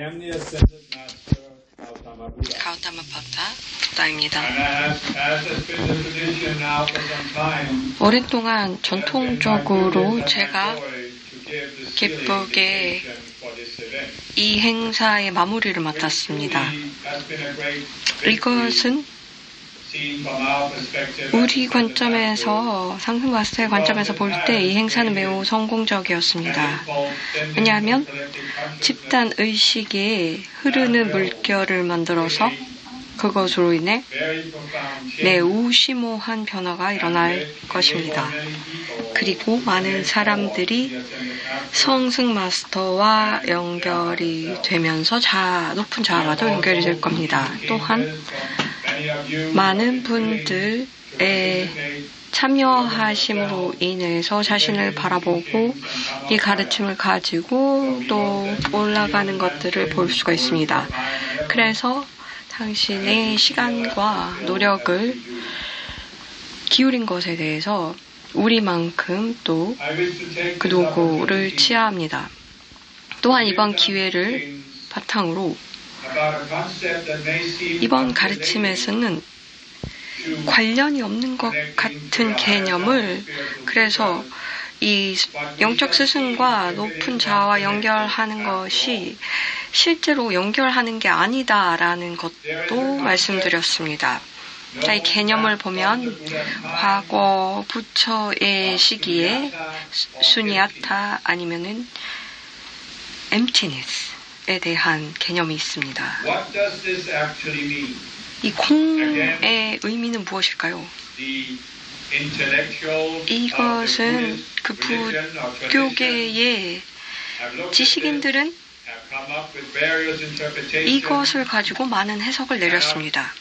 am the Ascended Master Gautama Buddha. 가우타마 부다입니다. And as has been the tradition now for some time, 오랫동안 전통적으로 제가 기쁘게 기쁘게 이 행사의 마무리를 맡았습니다. 이것은 우리 관점에서, 상승 마스터의 관점에서 볼 때 이 행사는 매우 성공적이었습니다. 왜냐하면 집단 의식에 흐르는 물결을 만들어서 그것으로 인해 매우 심오한 변화가 일어날 것입니다. 그리고 많은 사람들이 성승 마스터와 연결이 되면서 높은 자아와도 연결이 될 겁니다. 또한 많은 분들의 참여하심으로 인해서 자신을 바라보고 이 가르침을 가지고 또 올라가는 것들을 볼 수가 있습니다. 그래서 당신의 시간과 노력을 기울인 것에 대해서 우리만큼 또 그 노고를 치하합니다. 또한 이번 기회를 바탕으로 이번 가르침에서는 관련이 없는 것 같은 개념을, 그래서 이 영적 스승과 높은 자아와 연결하는 것이 실제로 연결하는 게 아니다라는 것도 말씀드렸습니다. 자, 이 개념을 보면 과거 부처의 시기에 수니아타 아니면은 emptiness에 대한 개념이 있습니다. 이空의 의미는 무엇일까요? 이것은 그 부교계의 지식인들은 이것을 가지고 많은 해석을 내렸습니다.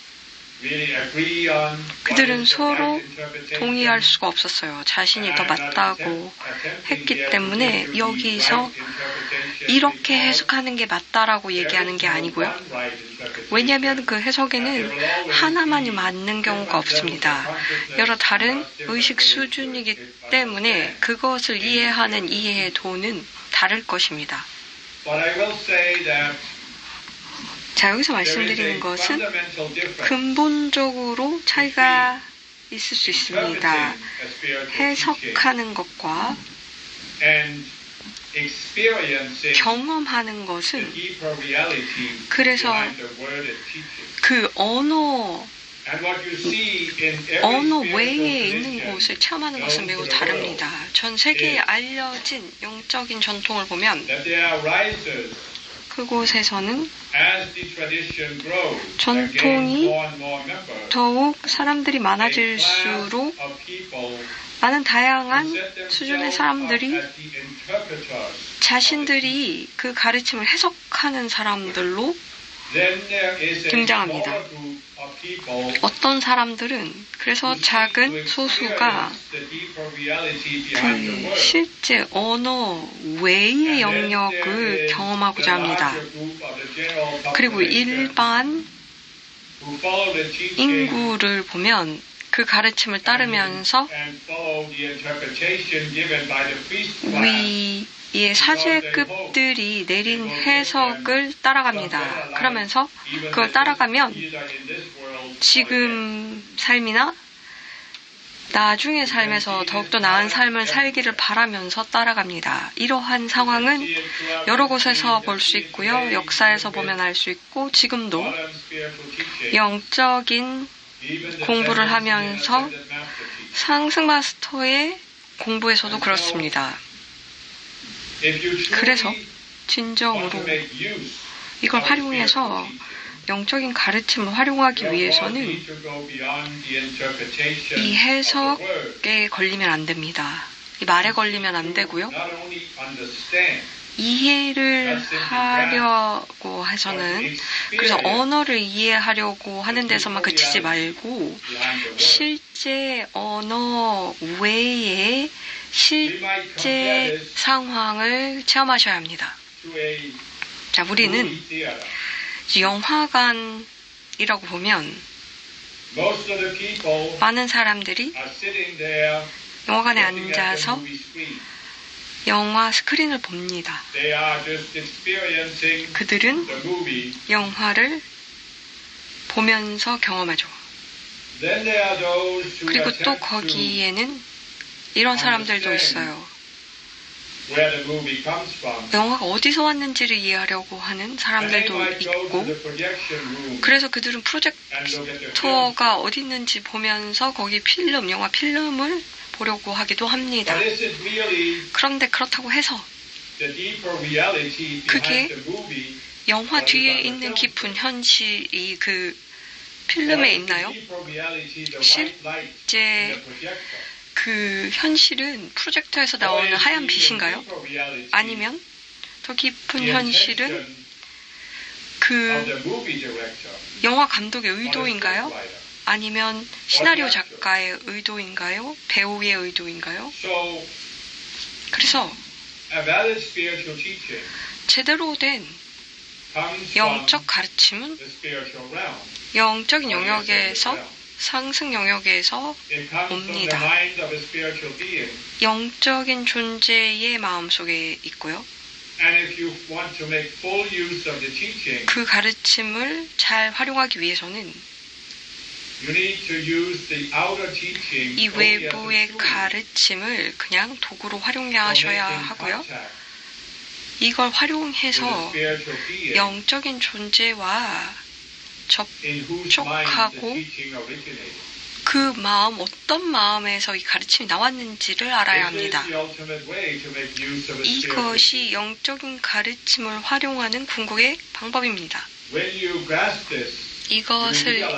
그들은 서로 동의할 수가 없었어요. 자신이 더 맞다고 했기 때문에 여기서 이렇게 해석하는 게 맞다라고 얘기하는 게 아니고요. 왜냐하면 그 해석에는 하나만이 맞는 경우가 없습니다. 여러 다른 의식 수준이기 때문에 그것을 이해하는 이해의 도는 다를 것입니다. 자, 여기서 말씀드리는 것은 근본적으로 차이가 있을 수 있습니다. 해석하는 것과 경험하는 것은, 그래서 그 언어 외에 있는 곳을 체험하는 것은 매우 다릅니다. 전 세계에 알려진 영적인 전통을 보면 그곳에서는 전통이 더욱 사람들이 많아질수록 많은 다양한 수준의 사람들이 자신들이 그 가르침을 해석하는 사람들로 등장합니다. 어떤 사람들은 그래서 작은 소수가 그 실제 언어 외의 영역을 경험하고자 합니다. 그리고 일반 인구를 보면 그 가르침을 따르면서 위의 사제급들이 내린 해석을 따라갑니다. 그러면서 그걸 따라가면 지금 삶이나 나중의 삶에서 더욱더 나은 삶을 살기를 바라면서 따라갑니다. 이러한 상황은 여러 곳에서 볼 수 있고요. 역사에서 보면 알 수 있고, 지금도 영적인 공부를 하면서 상승 마스터의 공부에서도 그렇습니다. 그래서 진정으로 이걸 활용해서 영적인 가르침을 활용하기 위해서는 이 해석에 걸리면 안 됩니다. 이 말에 걸리면 안 되고요. 이해를 하려고 해서는, 그래서 언어를 이해하려고 하는 데서만 그치지 말고 실제 언어 외에 실제 상황을 체험하셔야 합니다. 자, 우리는 영화관이라고 보면 많은 사람들이 영화관에 앉아서 영화 스크린을 봅니다. They are just experiencing 그들은 the movie. 영화를 보면서 경험하죠. Then there are those who 그리고 또 attempt to 거기에는 이런 사람들도 있어요. where the movie comes from. 영화가 어디서 왔는지를 이해하려고 하는 And they 사람들도 might go to 있고, the projection room 그래서 그들은 and look at the 프로젝터가 film. 어디 있는지 보면서 거기 영화 필름을 보려고 하기도 합니다. But is it really 그런데 그렇다고 해서 the deeper reality 그게 behind the movie? 영화 뒤에 있는 깊은 현실이 그 필름에 있나요? 실제 그 현실은 프로젝터에서 나오는 하얀 빛인가요? 아니면 더 깊은 현실은 그 영화 감독의 의도인가요? 아니면 시나리오 작가의 의도인가요? 배우의 의도인가요? 그래서 제대로 된 영적 가르침은 영적인 영역에서 상승 영역에서 옵니다. 영적인 존재의 마음속에 있고요. 그 가르침을 잘 활용하기 위해서는 이 외부의 가르침을 그냥 도구로 활용하셔야 하고요. 이걸 활용해서 영적인 존재와 접촉하고 그 마음, 어떤 마음에서 이 가르침이 나왔는지를 알아야 합니다. 이것이 영적인 가르침을 활용하는 궁극의 방법입니다. 이것을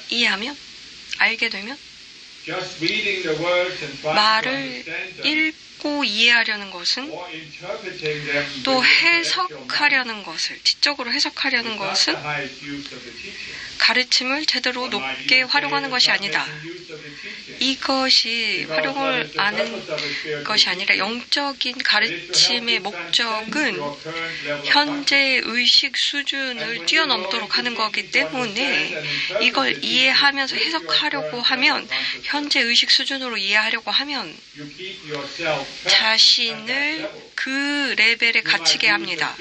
이해하면, 알게 되면 말을 읽고 이해하려는 것은, 또 해석하려는 것을, 지적으로 해석하려는 것은 가르침을 제대로 높게 활용하는 것이 아니다. 이것이 활용을 아는 것이 아니라 영적인 가르침의 목적은 현재의 의식 수준을 뛰어넘도록 하는 거기 때문에 이걸 이해하면서 해석하려고 하면, 현재 의식 수준으로 이해하려고 하면 자신을 그 레벨에 갇히게 합니다.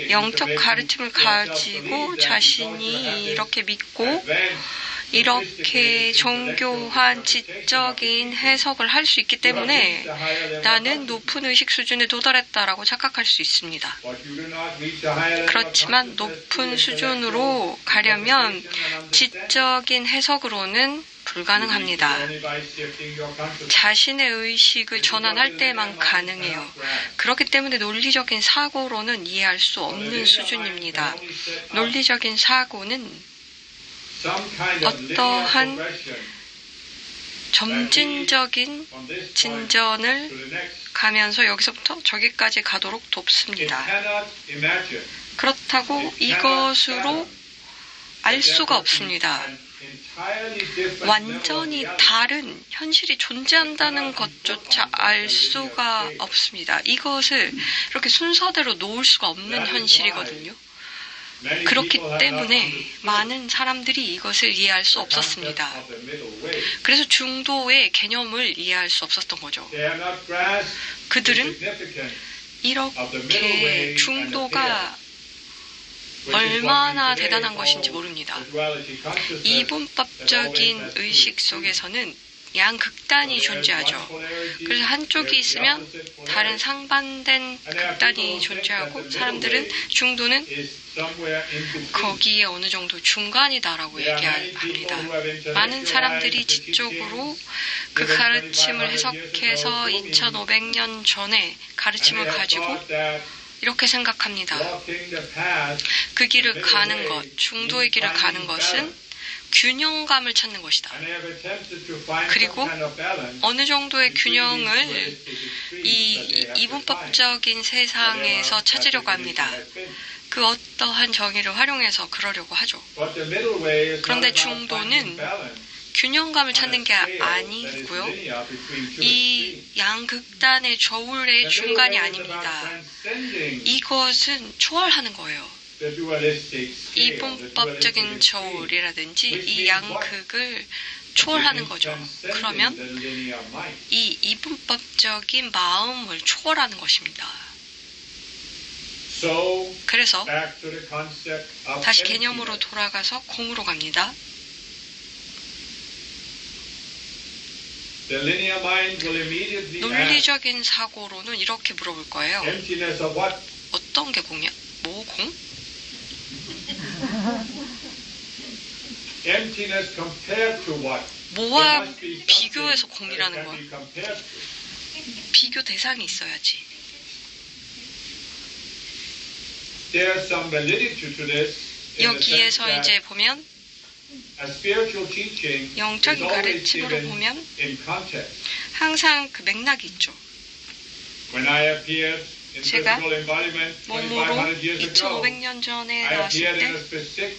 영적 가르침을 가지고 자신이 이렇게 믿고 이렇게 정교한 지적인 해석을 할 수 있기 때문에 나는 높은 의식 수준에 도달했다라고 착각할 수 있습니다. 그렇지만 높은 수준으로 가려면 지적인 해석으로는 불가능합니다. 자신의 의식을 전환할 때만 가능해요. 그렇기 때문에 논리적인 사고로는 이해할 수 없는 수준입니다. 논리적인 사고는 어떠한 점진적인 진전을 가면서 여기서부터 저기까지 가도록 돕습니다. 그렇다고 이것으로 알 수가 없습니다. 완전히 다른 현실이 존재한다는 것조차 알 수가 없습니다. 이것을 이렇게 순서대로 놓을 수가 없는 현실이거든요. 그렇기 때문에 많은 사람들이 이것을 이해할 수 없었습니다. 그래서 중도의 개념을 이해할 수 없었던 거죠. 그들은 이렇게 중도가 얼마나 대단한 것인지 모릅니다. 이분법적인 의식 속에서는 양극단이 존재하죠. 그래서 한쪽이 있으면 다른 상반된 극단이 존재하고, 사람들은 중도는 거기에 어느 정도 중간이다라고 얘기합니다. 많은 사람들이 지적으로 그 가르침을 해석해서 2500년 전에 가르침을 가지고 이렇게 생각합니다. 그 길을 가는 것, 중도의 길을 가는 것은 균형감을 찾는 것이다. 그리고 어느 정도의 균형을 이 이분법적인 세상에서 찾으려고 합니다. 그 어떠한 정의를 활용해서 그러려고 하죠. 그런데 중도는 균형감을 찾는 게 아니고요. 이 양극단의 저울의 중간이 아닙니다. 이것은 초월하는 거예요. 이분법적인 저울이라든지 이 양극을 초월하는 거죠. 그러면 이 이분법적인 마음을 초월하는 것입니다. 그래서 다시 개념으로 돌아가서 공으로 갑니다. 논리적인 사고로는 이렇게 물어볼 거예요. 어떤 게 공이야? 뭐 공? 뭐와 비교해서 공이라는 거야? 비교 대상이 있어야지. 여기에서 이제 보면 영적인 가르침으로 보면 항상 그 맥락이 있죠. 제가 몸으로 2500년 전에 나왔을 때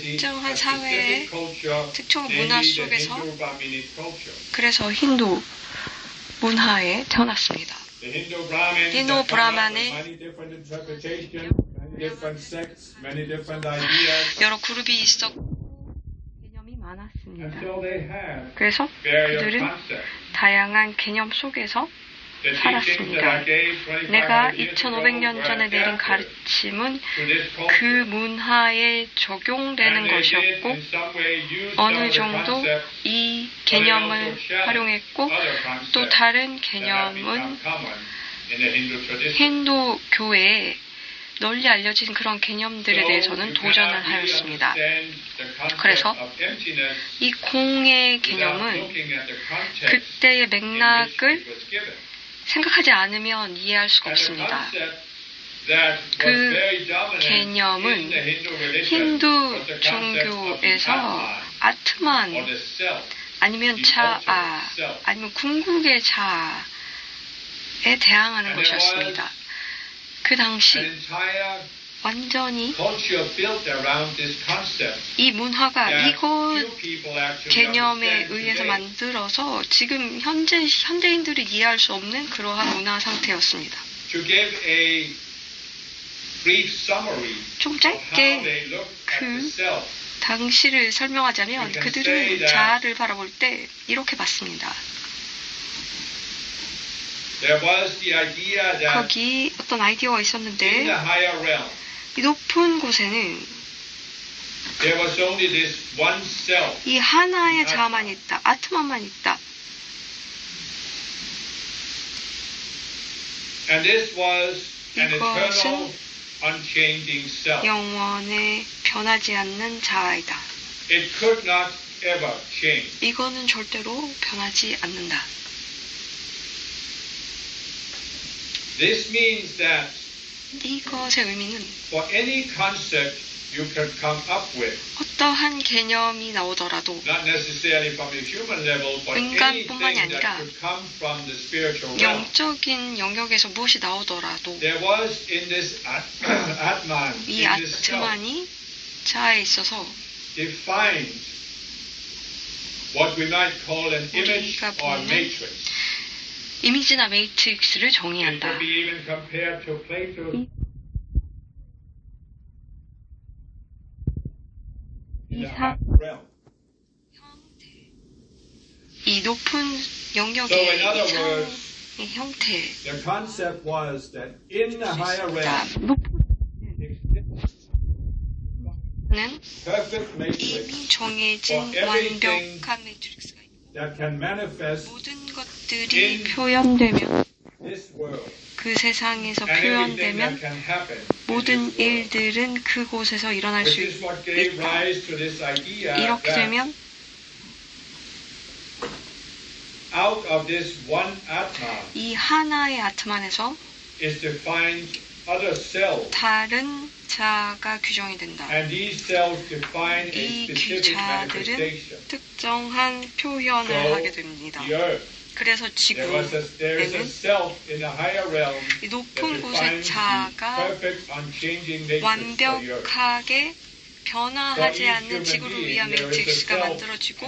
특정한 사회의 특정한 문화 속에서 그래서 힌두 문화에 태어났습니다. 힌두 브라만의 여러 그룹이 있었고 개념이 많았습니다. 그래서 그들은 다양한 개념 속에서 살았습니다. 내가 2500년 전에 내린 가르침은 그 문화에 적용되는 것이었고 어느 정도 이 개념을 활용했고 또 다른 개념은 힌두 교회에 널리 알려진 그런 개념들에 대해서는 도전을 하였습니다. 그래서 이 공의 개념은 그때의 맥락을 생각하지 않으면 이해할 수가 없습니다. 그 개념은 힌두 종교에서 아트만 아니면 자아 아니면 궁극의 자아에 대항하는 것이었습니다. 그 당시 완전히 이 문화가 이것 개념에 의해서 만들어서 지금 현대인들이 이해할 수 없는 그러한 문화 상태였습니다. 좀 짧게 그 당시를 설명하자면 그들은 자아를 바라볼 때 이렇게 봤습니다. 거기 어떤 아이디어가 있었는데 이 높은 곳에는 이 하나의 자아만 있다. 아트만만 있다. 이것은 영원에 변하지 않는 자아이다. 이거는 절대로 변하지 않는다. This means that 이것의 의미는 for any concept you can come up with, 어떠한 개념이 나오더라도 not necessarily from the human level, but 인간뿐만이 anything that 아니라 could come from the spiritual realm. 영적인 영역에서 무엇이 나오더라도 There was in this Atman, 이 in this self, 아트만이 자아에 있어서 defined what we might call an image 우리가 or 보는 matrix. 이미지나 매트릭스를 It 정의한다. could be even compared to Plato's realm. 이 높은 영역의 So in other 이상의 words, 형태. the concept was that in the higher realm, 높은 perfect matrix 이미 정해진 완벽한 매트릭스가 있고 that can manifest 모든 것들이 표현되면 this world 그 세상에서 and everything that 표현되면 can happen in 모든 this world. 일들은 그곳에서 일어날 수 Which is what gave 있다. rise to this idea 이렇게 that 되면 out of this one Atman 이 하나의 아트만에서 is defined other cells, 다른 자가 규정이 된다. and these cells define a 이 specific 자들은 manifestation. 특정한 표현을 So, 하게 됩니다. the earth, 그래서 there is a 지구에는 self in the higher realm 이 that 높은 곳의 defines the 자가 perfect unchanging matrix for the earth. 완벽하게 변화하지 않는 지구를 위한 매트릭스가 만들어지고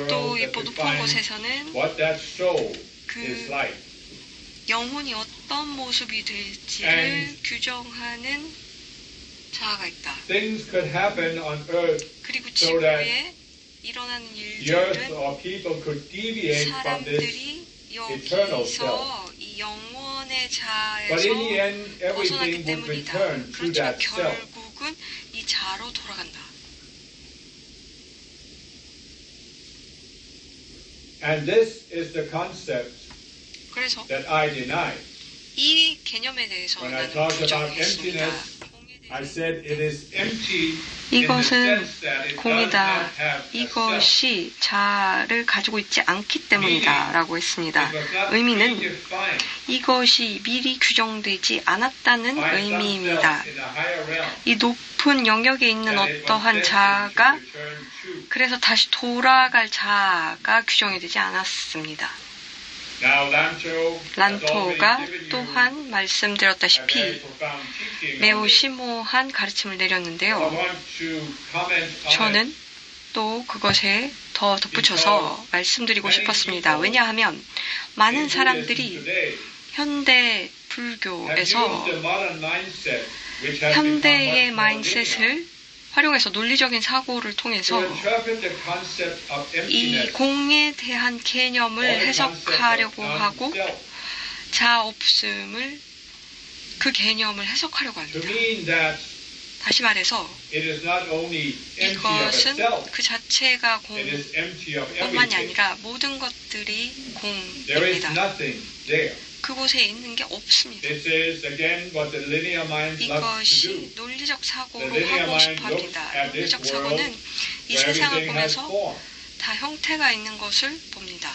또 이 높은 곳에서는 What that soul 그 is like. 영혼이 어떤 모습이 될지를 And 규정하는 자아가 있다. Things could happen on earth 그리고 so that 지구에 일어나는 the earth 일들은 or people could deviate from this. 사람들이 eternal 여기서 이 영원의 But 자에서 in the end, 벗어났기 everything would 때문이다. return to 그렇지만 that self. 결국은 이 자로 돌아간다. And this is the concept 그래서 that I deny. 이 개념에 대해서 When I 나는 talk about 부정했습니다. emptiness, 공에 I 대해서 said it is empty. 이것은 공이다. 이것이 자를 가지고 있지 않기 때문이다 라고 했습니다. 의미는 이것이 미리 규정되지 않았다는 의미입니다. 이 높은 영역에 있는 어떠한 자가 그래서 다시 돌아갈 자가 규정이 되지 않았습니다. 란토가 또한 말씀드렸다시피 매우 심오한 가르침을 내렸는데요. 저는 또 그것에 더 덧붙여서 말씀드리고 싶었습니다. 왜냐하면 많은 사람들이 현대 불교에서 현대의 마인드셋을 활용해서 논리적인 사고를 통해서 이 공에 대한 개념을 해석하려고 하고 자 없음을 그 개념을 해석하려고 합니다. 다시 말해서 이것은 그 자체가 공뿐만이 아니라 모든 것들이 공입니다. 그곳에 있는 게 없습니다. 이것이 논리적 사고로 하고 싶어 합니다. 논리적 사고는 이 세상을 보면서 다 형태가 있는 것을 봅니다.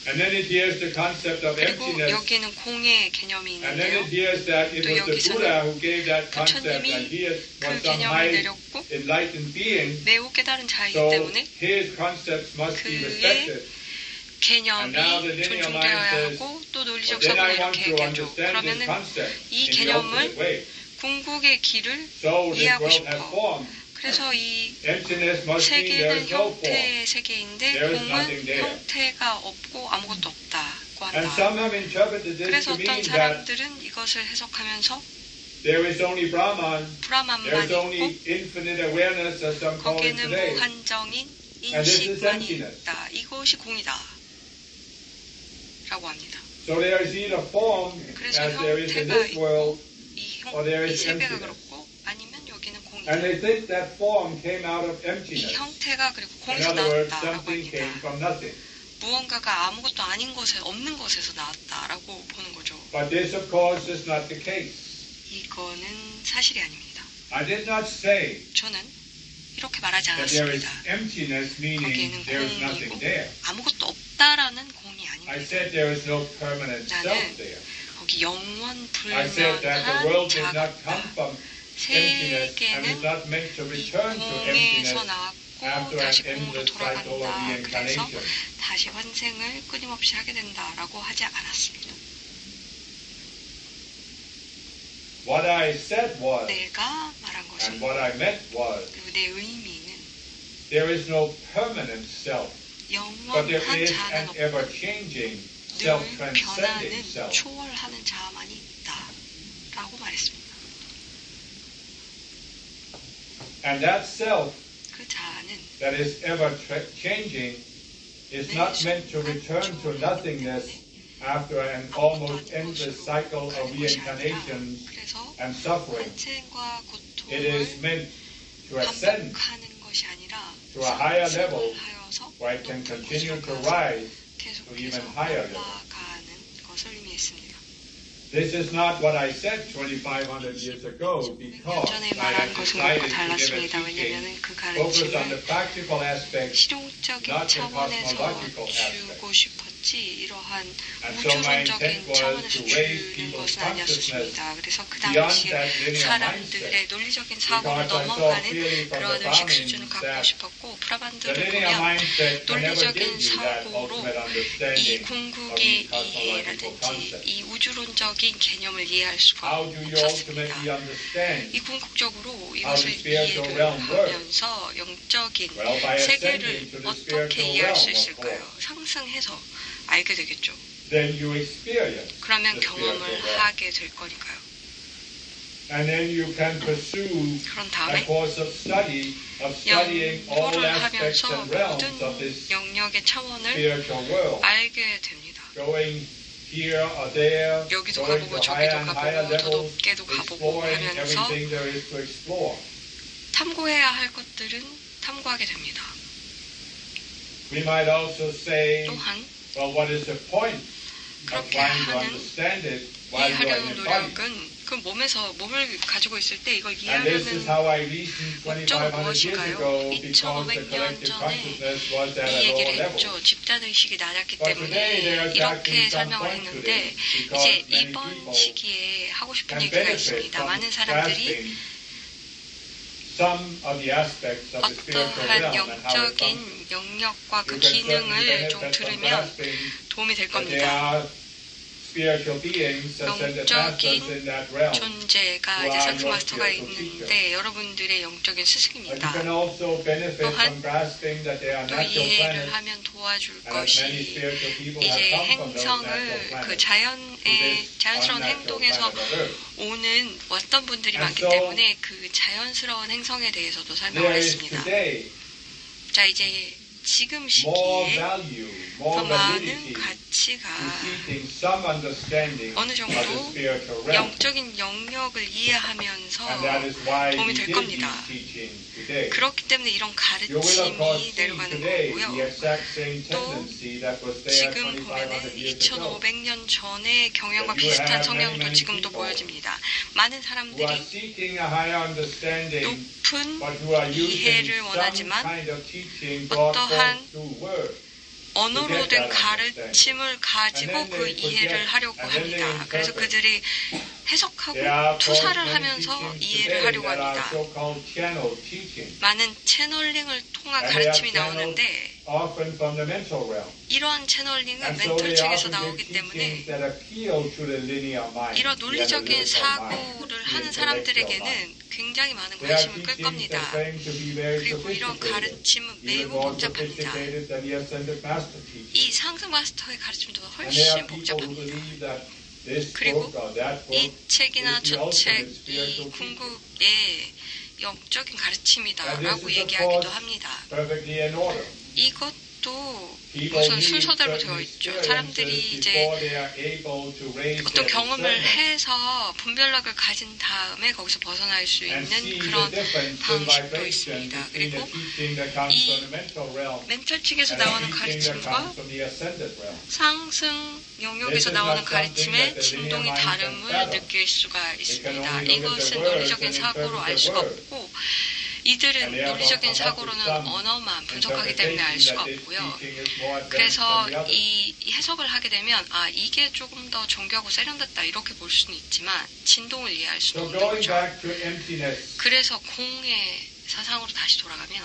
그리고 여기는 공의 개념이 있는데요. 또 여기서는 부처님이 그 개념을 내렸고 매우 깨달은 자이기 때문에 그의 개념이 존중되어야 하고 또 논리적 사고는 이렇게 얘기하죠. 그러면은 이 개념을 궁극의 길을 이해하고 싶어. 그래서 이 세계는 형태의 세계인데 공은 형태가 없고 아무것도 없다고 한다. 그래서 어떤 사람들은 이것을 해석하면서 브라만만 있고 거기에는 무한정인 인식만이 있다. 이것이 공이다 라고 합니다. 그래서 형태가 있고 이 세계가 그렇고 아니면 여기는 공이다. 이 형태가 그리고 공에서 나왔다라고 합니다. 무언가가 아무것도 아닌 것에 없는 것에서 나왔다라고 보는 거죠. 이거는 사실이 아닙니다. 저는 이렇게 말하지 않았습니다. 거기에는 공이고 아무것도 없다라는 공이 아닙니다. 나는 거기 영원 불면한 자가 없다. 세계는 이 공에서 나왔고 다시 공으로 돌아간다. 그래서 다시 환생을 끊임없이 하게 된다라고 하지 않았습니다. 내가 말한 것은 그리고 내 의미는 영원한 자는 없고 늘 변하는 초월하는 자만이 있다 라고 말했습니다. 그 자아는 that is ever changing is not meant to return to nothingness after an almost endless cycle of reincarnations and suffering. It is meant to ascend to a higher level where it can continue to rise to even higher levels. This is not what I said 2,500 years ago because I had decided to give a teaching focused on the practical aspects, not the cosmological aspects. 이러한 우주론적인 차원에서 주는 것은 아니었습니다. 그래서 그 당시에 사람들의 논리적인 사고를 넘어가는 그러한 의식 수준을 갖고 싶었고 프라반드를 보면 논리적인 사고로 이 궁극의 이해라든지 이 우주론적인 개념을 이해할 수가 없었습니다. 이 궁극적으로 이것을 이해를 하면서 영적인 세계를 어떻게 이해할 수 있을까요? 상승해서 알게 되겠죠. 그러면 경험을 하게 될 거니까요. 그런 다음에 of studying all 연구를 aspects 하면서 and realms of 모든 this 영역의 차원을 spiritual world, 알게 됩니다. going here or there, 여기도 going 가보고 to 저기도 higher and higher 가보고 더 levels, 높게도 가보고 exploring 하면서 everything there is to explore. 탐구해야 할 것들은 탐구하게 됩니다. We might also say, 또한 well, what is the point of 그렇게 trying to 하는 understand it while you are 이해하려는 in the body? 노력은 그 몸을 가지고 있을 때 이걸 And this is 이해하려는 how I reasoned 목적은 2500 years 무엇인가요? ago, because the 2500년 collective 전에 consciousness was at 이 a 얘기를 lower level. 했죠. 집단의식이 낮았기 But today there 때문에 is 이렇게 actually some 설명을 point to 했는데 this, 이제 because many 이번 people 시기에 하고 싶은 can 얘기가 benefit 있습니다. from 많은 사람들이 grasping some of the aspects of the spiritual 어떠한 realm and how it functions. 영적인 영역과 그 You can certainly 기능을 benefit 좀 from 들으면 grasping 도움이 될 that there 겁니다. are spiritual beings, ascended masters in that realm. 존재가 who 이제 are 상승 your 마스터가 spiritual 있는데 여러분들의 영적인 But you 스승입니다. can also benefit 또한 from grasping that there are 또 natural 이해를 planets, 하면 도와줄 and as many 것이 spiritual people have 이제 come from those natural 행성을 그 planets to 자연의 this 자연스러운 unnatural 행동에서 planet of Earth. 오는 어떤 분들이 And 많기 so, 때문에 그 자연스러운 행성에 대해서도 설명을 There is 했습니다. today 자, 이제 지금 more 시기에 value, 더 more 많은 validity 가치가 to seeking some understanding 어느 of the 정도 spiritual realm. 영적인 영역을 이해하면서 And that is why 도움이 we 될 give 겁니다. these teachings today. 그렇기 때문에 이런 You will of course 가르침이 see 내려가는 today the 거고요. exact same 또 tendency that was there 지금 2500 보면은 years ago. 2500년 전의 경향과 That you 비슷한 have 성향도 many 지금도 people 보여집니다. 많은 Who are 사람들이 seeking a higher understanding, 높은 but who are using 이해를 some 원하지만 kind of teaching brought 어떠한 forth through word. 언어로 된 가르침을 가지고 그 이해를 하려고 합니다. 그래서 그들이 해석하고 투사를 하면서 이해를 하려고 합니다. 많은 채널링을 통한 가르침이 나오는데 이러한 채널링은 멘털 측에서 나오기 때문에 이런 논리적인 사고를 하는 사람들에게는 굉장히 많은 관심을 끌 겁니다. 그리고 이런 가르침은 매우 복잡합니다. 이 상승 마스터의 가르침도 훨씬 복잡합니다. 그리고 이 책이나 저 책, 이 궁극의 영적인 가르침이다라고 얘기하기도 합니다. 이것도 우선 순서대로 되어 있죠. 사람들이 이제 어떤 경험을 해서 분별력을 가진 다음에 거기서 벗어날 수 있는 그런 방식도 있습니다. 그리고 이 멘탈 측에서 나오는 가르침과 상승 영역에서 나오는 가르침의 진동이 다름을 느낄 수가 있습니다. 이것은 논리적인 사고로 알 수가 없고 이들은 논리적인 사고로는 언어만 분석하기 때문에 알 수가 없고요. 그래서 이 해석을 하게 되면 이게 조금 더 정교하고 세련됐다 이렇게 볼 수는 있지만 진동을 이해할 수는 없는 거죠. 그래서 공의 사상으로 다시 돌아가면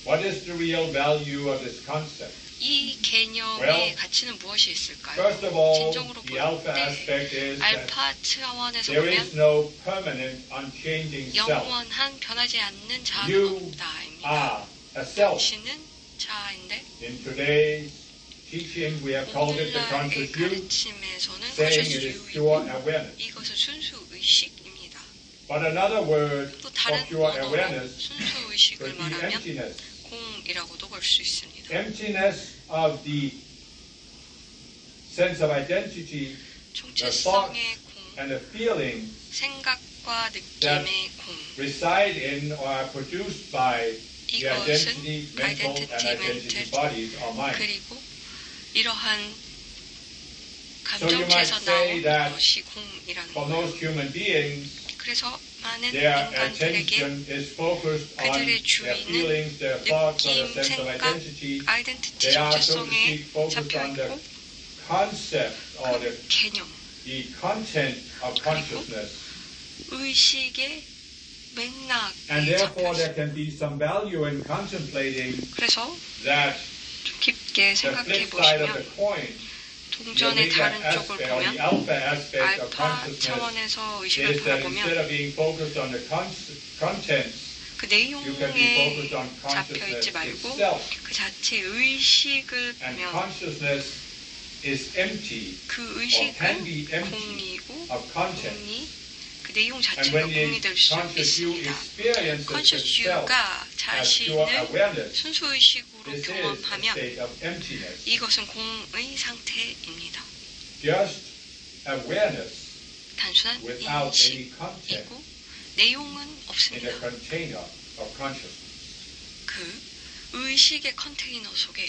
What is the real value of this concept? 이 개념의 가치는 무엇이 있을까요? First of all, 진정으로 the 볼 alpha 때 aspect is that 알파 차원에서 there is 보면 no permanent, unchanging self. 영원한 변하지 않는 자아는 You 없다입니다. are a self. 당신은 자아인데 In today's teaching, we have called it the 오늘날의 conscious you, 가르침에서는 saying conscious it is you이고 pure awareness. 이것은 순수 의식입니다. But another word 또 for 다른 pure 언어로 awareness 순수 의식을 could be 말하면 emptiness. 공이라고도 볼 수 있습니다. Emptiness of the sense of identity 정체성의 공, and the feelings 생각과 느낌의 공. reside in or are produced by the 이것은 identity, mental, and identity identity, bodies or mind. 그리고 이러한 So you might 감정체에서 say 나온 that 것이 공이라는 for 거예요. most human beings, 그래서 많은 their 인간들에게 attention is focused on 그들의 their 주의는 feelings, their thoughts, or 느낌, their sense of 생각, identity. 아이덴티티 They are, so to 정체성에 speak, focused on the 잡혀있고 concept or 그 개념, the content of consciousness. 의식의 And 맥락이 therefore, there 잡혀있어요. can be some value in contemplating 그래서 that 좀 깊게 the 생각해 flip side of the 보시면 coin, the 동전의 beta 다른 aspect 쪽을 or the 보면 alpha aspect of 알파 consciousness 차원에서 의식을 is that instead 바라보면 of being focused on the contents, 그 you can be 내용에 focused on consciousness 잡혀있지 말고 itself. 그 자체 의식을 And 보면 consciousness is empty 그 or can 의식은 be empty 공이고 of content. 공이 그 그 내용 And 자체가 when the 공이 될 수 conscious you 있습니다. experiences 컨셔스 itself 유가 as pure 자신을 awareness, 순수의식으로 this is a 경험하면 state of emptiness. 이것은 공의 상태입니다. Just awareness 단순한 without any content 인식이고 내용은 in a 없습니다. container of consciousness. 그 의식의 컨테이너 속에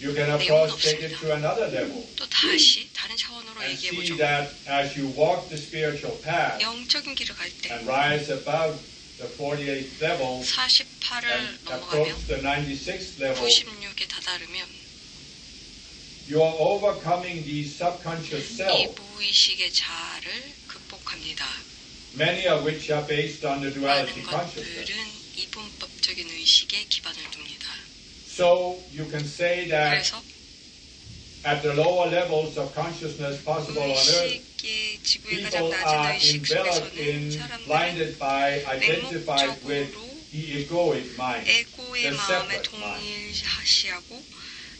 You can of 내용은 course take it 없습니다. to another level 또 다시 다른 차원으로 and see 얘기해보죠. that as you walk the spiritual path 영적인 길을 갈 때 and rise above the 48th level 48을 and 넘어가며 approach the 96th level, 96에 다다르면 you are overcoming the subconscious 이 self, 무의식의 자아를 극복합니다. many of which are based on the duality 많은 consciousness. 것들은 이분법적인 의식에 기반을 둡니다. So you can say that 그래서 at the lower levels of consciousness possible on earth, 의식의 지구의 가장 people 낮은 are 의식 enveloped in, 속에서는 사람들은 blinded by, identified with 맹목적으로 the egoic mind, 에고의 the 마음에 separate mind. 동일시하고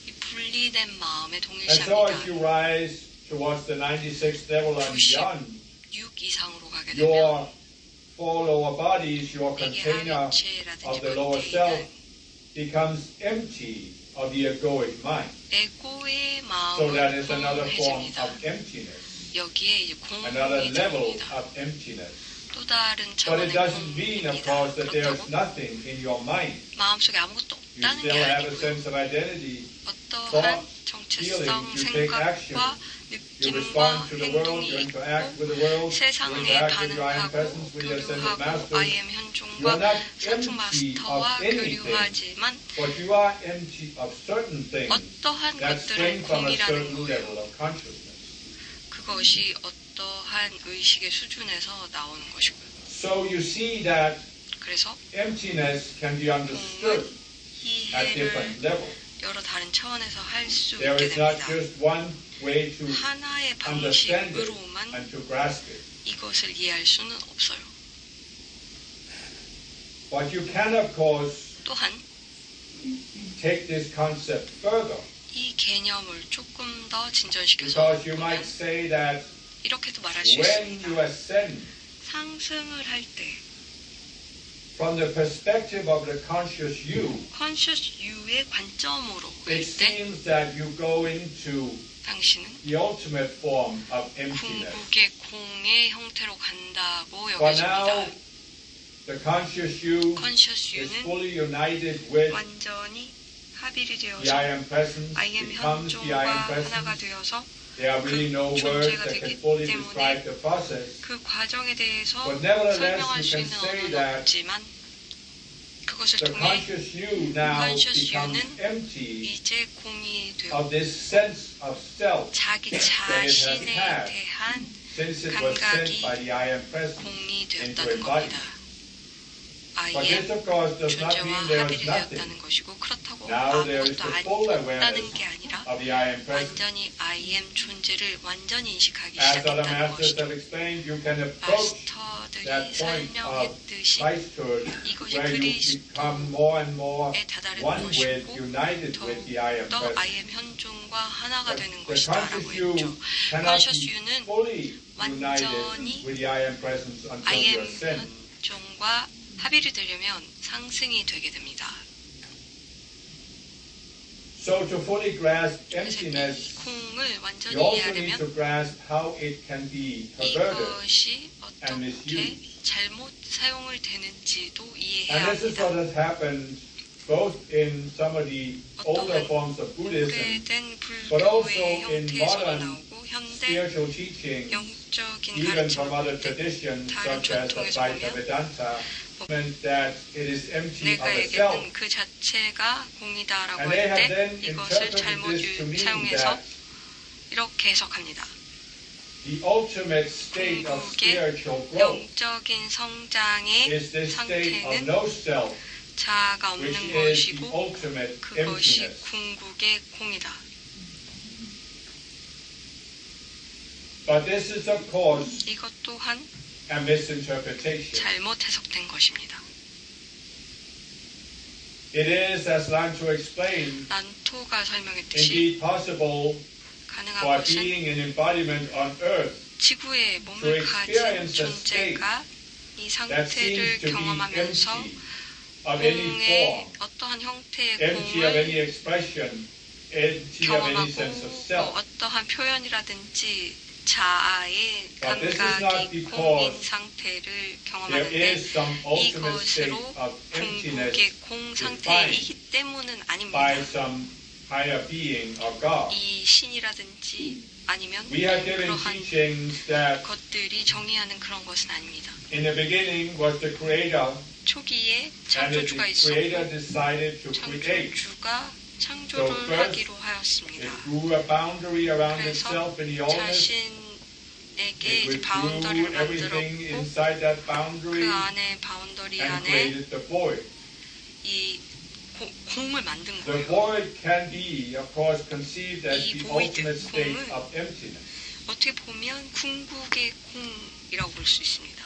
이 분리된 마음에 And so as you 동일시합니다. rise towards the 96th level and beyond, 6 이상으로 가게 your 되면 four lower bodies, your 내게 container 하위체라든지 of the lower self, 컨테이너는 becomes empty of the egoic mind. 에고의 So that 마음을 is another form 공해집니다. of emptiness, 여기에 이제 another 공이 level 들어옵니다. of emptiness. 또 다른 But 차원의 it doesn't mean, of 공입니다. course, that there is 그렇다고 nothing in your mind. 마음속에 아무것도 You 없다는 게 still have a 아니고요. sense of identity. 어떠한 thought, 정체성, feelings, you take action. 생각과 You 느낌과 respond to the world, 행동이 you 있고 interact with the world, you 세상에 interact with your I am 반응하고 presence, with your sense of 교류하고 mastery. I am You are 현종과 not 상승 empty 마스터와 of anything, 교류하지만 but you are empty of certain things 어떠한 that 것들은 spring from a 공이라는 certain 거예요. level of consciousness. 그것이 어떠한 의식의 수준에서 나오는 것이고요. So you see that 그래서 emptiness can be understood 공은 at 이해를 different levels. 여러 다른 차원에서 할 수 There 있게 is not 됩니다. just one way to 하나의 understand it 방식으로만 and to grasp it. 이것을 이해할 수는 없어요. But you can, of course, 또한 take this concept further, 이 개념을 조금 더 진전시켜서 because you 보면 might say that 이렇게도 말할 수 when 있습니다. you ascend 상승을 할 때 from the perspective of the conscious you, 컨셔스 유의 관점으로 볼 it 때 seems that you go into 당신은 the ultimate form of emptiness. 궁극의 공의 형태로 간다고 But now, 여겨집니다. the conscious you 컨셔스 is 유는 fully united with 완전히 합일이 the I 되어서 am presence, I am becomes the I am 현종과 하나가 presence. 되어서 There are really no 그 words 존재가 that can 되기 fully 때문에 describe the process. 그 과정에 대해서 But nevertheless, 설명할 you 수 can 있는 say 언어는 that 없지만 그것을 the 통해 conscious you now conscious becomes you는 empty 이제 공이 되어 of this sense of self 자기 that it has 자신에 had 대한 since it was sent 감각이 by the I am presence 공이 into 되었다는 embodiment. 겁니다. But 아예 this, of course, does not 존재와 mean there 합일이 is nothing 되었다는 것이고 그렇다고 Now there is 아무것도 the full 없다는 awareness 게 아니라 of the I am presence. 완전히 I am 존재를 완전히 인식하기 As other 시작했다는 masters 것이죠. have explained, you can approach 마스터들이 that point of 설명했듯이 Christhood 이것이 where you become more and more 에 다다르는 one with, 것이고 united with the I am 더욱더 I presence. am 현존과 하나가 But 되는 the 것이다라고 conscious you 했죠. cannot 컨셔스 be 유는 fully 완전히 united with the I am presence until I you am ascend. 현존과 합의를 되려면 상승이 되게 됩니다. So to fully grasp 그래서 이 emptiness, 공을 you 완전히 also need 이해하려면 to grasp how it can be perverted. 이것이 and 어떻게 misused. 잘못 사용을 되는지도 And 이해해야 this is what 합니다. has happened both in some of the older forms of Buddhism, 오래된 but also 불교의 in 형태에서도 modern 나오고 현대 spiritual teaching, 영적인 even from other 가르침을 traditions 다른 such as 전통에서 Advaita 보면 Vedanta, meant that it is empty of 내가 itself. 얘기했던 그 자체가 공이다라고 And they 할 have 때 then 이것을 interpreted 잘못 this to mean 사용해서 that 이렇게 해석합니다. the ultimate state of 궁극의 spiritual growth 영적인 성장의 is this state of 상태는 no self, 자아가 which 없는 is the 것이고 ultimate 그것이 emptiness. 궁극의 공이다. But this is, of course, 이것 또한 a misinterpretation. 잘못 해석된 것입니다. It is, as Lanto explained, 난토가 설명했듯이 indeed possible 가능한 for 것은 being an embodiment on earth 지구에 몸을 가진 존재가 이 상태를 경험하면서 공의 어떠한 형태의 공을 경험하고 어떠한 표현이라든지 자아의 감각이 공인 상태를 경험하는데 이것으로 궁극의 공 상태이기 때문은 아닙니다. 이 신이라든지 아니면 그러한 것들이 정의하는 그런 것은 아닙니다. 초기에 창조주가 있었고 창조주가 창조를 하기로 하였습니다. 그래서 자신에게 이제 바운더리를 만들었고 그 안에 바운더리 안에 이 공을 만든 거예요. 이 보이드, 공은 어떻게 보면 궁극의 공이라고 볼 수 있습니다.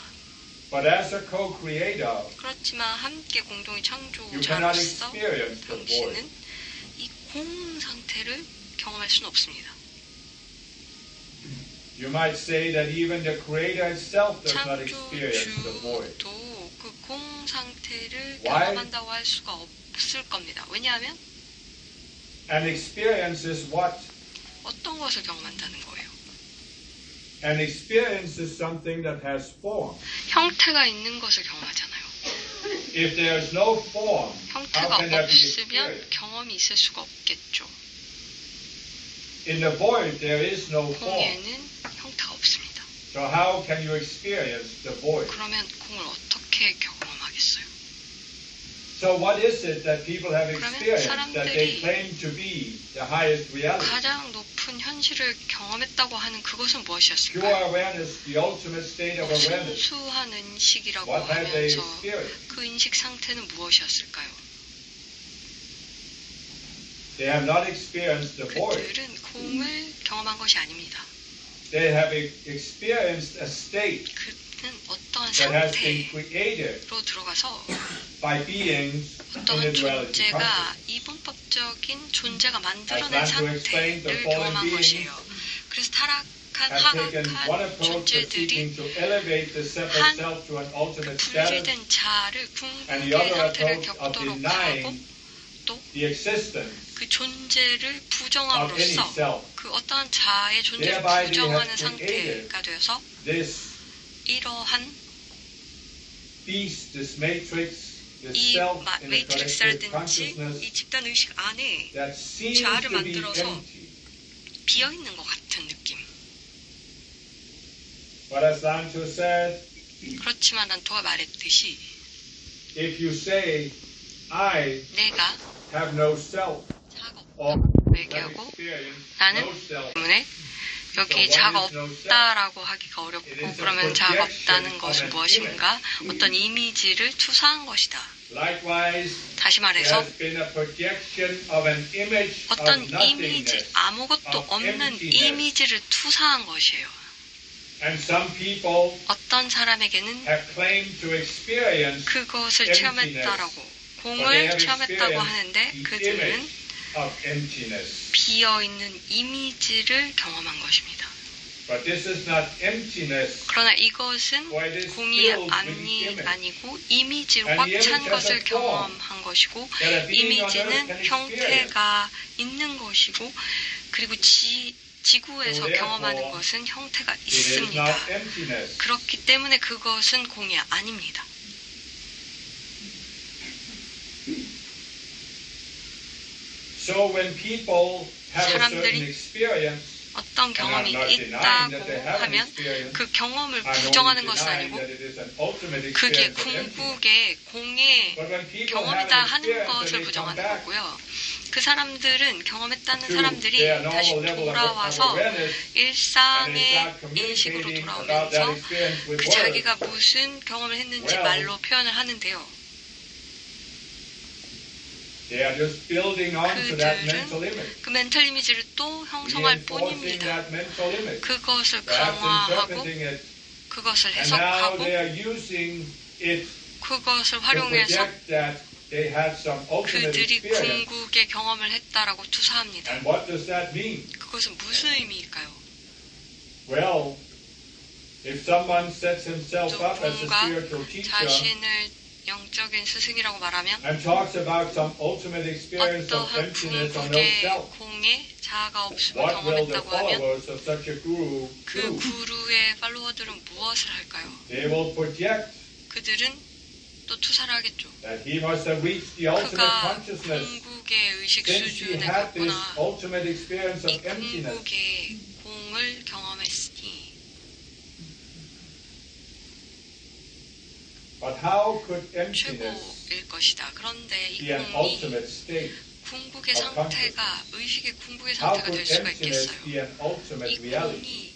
그렇지만 함께 공동의 창조자로서 당신은 이 공 상태를 경험할 수는 없습니다. 창조주도 그 공 상태를 경험한다고 할 수가 없을 겁니다. 왜냐하면 어떤 것을 경험한다는 거예요. An experience is something that has form. 형태가 있는 것을 경험하잖아요. If there is no form, 형태가 how can there be 없으면 experience? 경험이 있을 수가 없겠죠. In the void, there is no form. 공에는 형태가 없습니다. So how can you experience the void? 그러면 공을 어떻게 경험하겠어요? So what is it that people have experienced that they claim to be the highest reality? 가장 높은 현실을 경험했다고 하는 그것은 Pure 무엇이었을까요? awareness, the ultimate state of awareness. 순수한 인식이라고 What have they 하면서 experienced? 그 인식 상태는 무엇이었을까요? They have not experienced the void. 그들은 공을 경험한 것이 아닙니다. They have experienced a state 그는 어떠한 that has been 상태로 created 들어가서 by beings in 어떠한 the duality 존재가 consciousness. 이분법적인 존재가 만들어낸 I'd like to explain the 상태를 fallen 경험한 beings 것이에요. 그래서 타락한 have taken one 하악한 approach of 존재들이 seeking to elevate the separate self to an ultimate status, 분리된 자아를 and the 궁극의 other 상태를 approach of 겪도록 하고 denying 또 the existence 그 존재를 of any 부정함으로써 self. 그 어떠한 자아의 존재를 Thereby they 부정하는 have created 상태가 되어서 This 이러한 beast, this matrix, this 이 self in the collective 매트릭스라든지 consciousness 이 집단 의식 안에 that seems 자아를 to be 만들어서 empty. 비어 있는 것 같은 느낌. But as Sancho said, 그렇지만 난토가 말했듯이 if you say, I 내가 have no self, 자아가 or 없다고 have 얘기하고 experienced 나는 no self, 때문에 여기 자아가 없다라고 하기가 어렵고 그러면 자아가 없다는 것은 무엇인가? 어떤 이미지를 투사한 것이다. likewise, 다시 there 말해서 has been a projection of an image 어떤 of 이미지, nothingness. 아무것도 없는 이미지를 투사한 것이에요. And some people 어떤 사람에게는 have claimed to experience 그것을 체험했다라고 공을 체험했다고 하는데 the 그들은 image of emptiness. 비어있는 이미지를 경험한 것입니다. But this is not emptiness. 그러나 이것은 For it is 공이 filled with the image. 아니고 이미지로 And 꽉 the 찬 image has 것을 a form 경험한 것이고 that a being on earth 이미지는 can 형태가 있는 것이고 그리고 지구에서 So therefore, 경험하는 것은 형태가 It is not 있습니다. emptiness. 그렇기 때문에 그것은 공이 아닙니다. So when people have a certain 사람들이 experience, 어떤 경험이 And I'm not denying that they 있다고 have an 하면 experience. 그 경험을 I'm only 부정하는 것은 denying 아니고 that it is an ultimate 그게 experience of emptiness. 궁극의 공의 But when people have 경험이다 an 하는 experience 것을 and they come 부정하는 back 거고요. 그 사람들은 경험했다는 to 사람들이 their 다시 normal level of 돌아와서 awareness, and they 일상의 start 인식으로 communicating about that 돌아오면서 experience with 그 words, 자기가 무슨 경험을 했는지 Well, 말로 표현을 하는데요. they are just building on to that 그들은 mental image, 그 멘탈 이미지를 또 형성할 reinforcing 뿐입니다. that mental image, 그것을 perhaps 강화하고 interpreting it, 그것을 and now 해석하고 they are using it 그것을 to 활용해서 project that they had some ultimate 그들이 experience. 궁극의 경험을 했다라고 투사합니다. And what does that mean? 그것은 무슨 의미일까요? Well, If someone sets himself up as a 누군가 spiritual teacher 자신을 영적인 스승이라고 말하면 and talks about some ultimate experience of 어떠한 emptiness or no 궁극의 self, 공에 자아가 없음을 what will the 경험했다고 하면 followers of such a guru 그 do? 구루의 팔로워들은 무엇을 할까요? They will project 그들은 또 투사를 하겠죠. that he must have reached the ultimate 그가 consciousness 궁극의 의식 since he 수준에 had this 갔구나. ultimate experience 이 of emptiness. 궁극의 공을 경험했으니 But how could emptiness 최고일 것이다. 그런데 이 be an 공이 ultimate state? 궁극의 of 상태가 의식의 궁극의 How 상태가 could 될 수가 emptiness 있겠어요. be an ultimate 이 reality?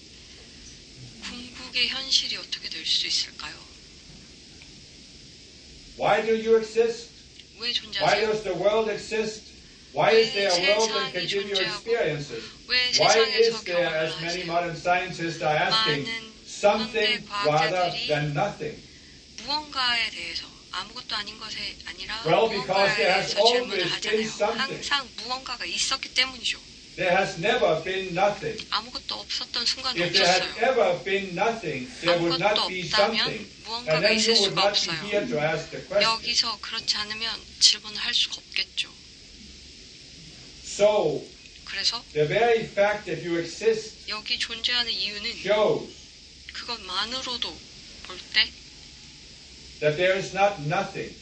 공이 궁극의 현실이 어떻게 될 수 있을까요? Why do you exist? 왜 Why 존재하세요? does the world exist? Why is there a world that can give you experiences? 왜 Why is 세상에서 there, 경험을 as many 하세요? modern scientists are asking, 많은 something 현대 rather 과학자들이 than nothing? 무언가에 대해서 아무것도 아닌 것에 아니라 Well, because there 무언가에 has 대해서 질문을 always 하잖아요. been something. 항상 무언가가 있었기 때문이죠. There has never been nothing. 아무것도 없었던 순간이 If there had 없었어요. ever been nothing, there would 아무것도 not be 없다면 something. And 무언가가 then 있을 you would 수가 not be 없어요. here to ask the question. 여기서 그렇지 않으면 질문을 할 수가 없겠죠. So, 그래서 the very fact that you exist 여기 존재하는 이유는 shows 그것만으로도 볼 때 that there is not nothing.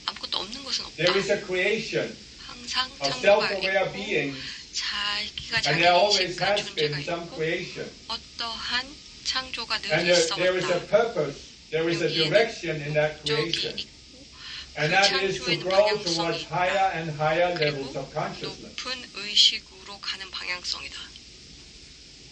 아무것도 없는 것은 없다. There is a creation 항상 of 창조가 self-aware 있고 beings, 자기가 and 자기 there always 인식과 has 존재가 been some 있고 creation. 어떠한 창조가 늘 And there is a 있어왔다. purpose, there is a direction in that 목적이 creation. 있고 And that is to grow towards higher and higher levels of consciousness. 높은 의식으로 가는 방향성이다.